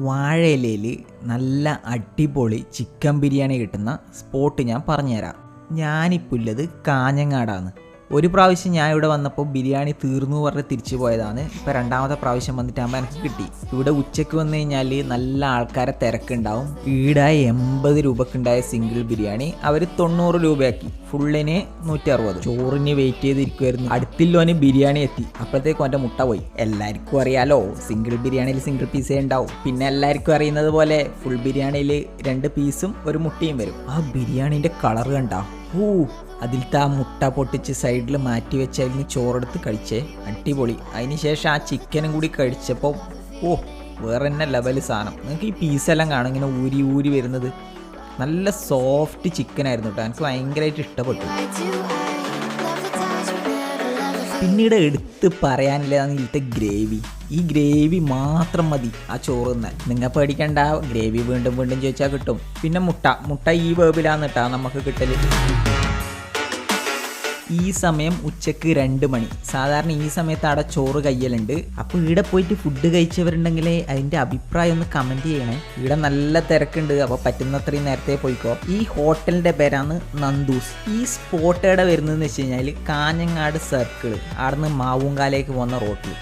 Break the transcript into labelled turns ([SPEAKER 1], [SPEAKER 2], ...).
[SPEAKER 1] വാഴയിലയിൽ നല്ല അടിപൊളി ചിക്കൻ ബിരിയാണി കിട്ടുന്ന സ്പോട്ട് ഞാൻ പറഞ്ഞുതരാം. ഞാനിപ്പോൾ ഉള്ളത് കാഞ്ഞങ്ങാടാണ്. ഒരു പ്രാവശ്യം ഞാൻ ഇവിടെ വന്നപ്പോൾ ബിരിയാണി തീർന്നു പറഞ്ഞ് തിരിച്ചു പോയതാണ്. ഇപ്പോൾ രണ്ടാമത്തെ പ്രാവശ്യം വന്നിട്ടാകുമ്പോൾ എനിക്ക് കിട്ടി. ഇവിടെ ഉച്ചയ്ക്ക് വന്നു കഴിഞ്ഞാൽ നല്ല ആൾക്കാരെ തിരക്കുണ്ടാവും. ഈടെ 80 രൂപക്കുണ്ടായ സിംഗിൾ ബിരിയാണി അവർ 90 രൂപയാക്കി. ഫുള്ളിന് 160. ചോറിന് വെയിറ്റ് ചെയ്തിരിക്കുമായിരുന്നു. അടുത്തില്ലോന് ബിരിയാണി എത്തി. അപ്പോഴത്തേക്കും എൻ്റെ മുട്ട പോയി. എല്ലാവർക്കും അറിയാലോ, സിംഗിൾ ബിരിയാണിയിൽ സിംഗിൾ പീസേ ഉണ്ടാവും. പിന്നെ എല്ലാവർക്കും അറിയുന്നത് പോലെ ഫുൾ ബിരിയാണിയിൽ 2 പീസും ഒരു മുട്ടയും വരും. ആ ബിരിയാണീൻ്റെ കളർ കണ്ടാ, അതിലത്തെ ആ മുട്ട പൊട്ടിച്ച് സൈഡിൽ മാറ്റി വെച്ച് അതിന് ചോറെടുത്ത് കഴിച്ചേ, അടിപൊളി. അതിന് ശേഷം ആ ചിക്കനും കൂടി കഴിച്ചപ്പോൾ വേറെ തന്നെ ലെവൽ സാധനം. നിങ്ങൾക്ക് ഈ പീസെല്ലാം കാണും ഇങ്ങനെ ഊരി വരുന്നത്. നല്ല സോഫ്റ്റ് ചിക്കനായിരുന്നു കേട്ടോ, എനിക്ക് ഭയങ്കരമായിട്ട് ഇഷ്ടപ്പെട്ടു. പിന്നീട് എടുത്ത് പറയാനില്ലതാണ് ഇതിലത്തെ ഗ്രേവി. ഈ ഗ്രേവി മാത്രം മതി ആ ചോറ് തിന്നാൻ. നിങ്ങൾ പേടിക്കണ്ട, ഗ്രേവി വീണ്ടും ചോദിച്ചാൽ കിട്ടും. പിന്നെ മുട്ട ഈ വേവിലാണ് കേട്ടോ നമുക്ക് കിട്ടൽ. ഈ സമയം ഉച്ചക്ക് 2 മണി. സാധാരണ ഈ സമയത്ത് അവിടെ ചോറ് കയ്യലുണ്ട്. അപ്പോൾ ഇവിടെ പോയിട്ട് ഫുഡ് കഴിച്ചവരുണ്ടെങ്കിൽ അതിൻ്റെ അഭിപ്രായം ഒന്ന് കമൻറ്റ് ചെയ്യണേ. ഇവിടെ നല്ല തിരക്കുണ്ട്, അപ്പോൾ പറ്റുന്നത്രയും നേരത്തെ പോയിക്കോ. ഈ ഹോട്ടലിൻ്റെ പേരാണ് നന്ദൂസ്. ഈ സ്പോട്ട് എവിടെ വരുന്നതെന്ന് വെച്ച് കഴിഞ്ഞാൽ കാഞ്ഞങ്ങാട് സർക്കിൾ, അവിടെ നിന്ന് മാവുങ്കാലേക്ക് പോകുന്ന റോട്ടിൽ.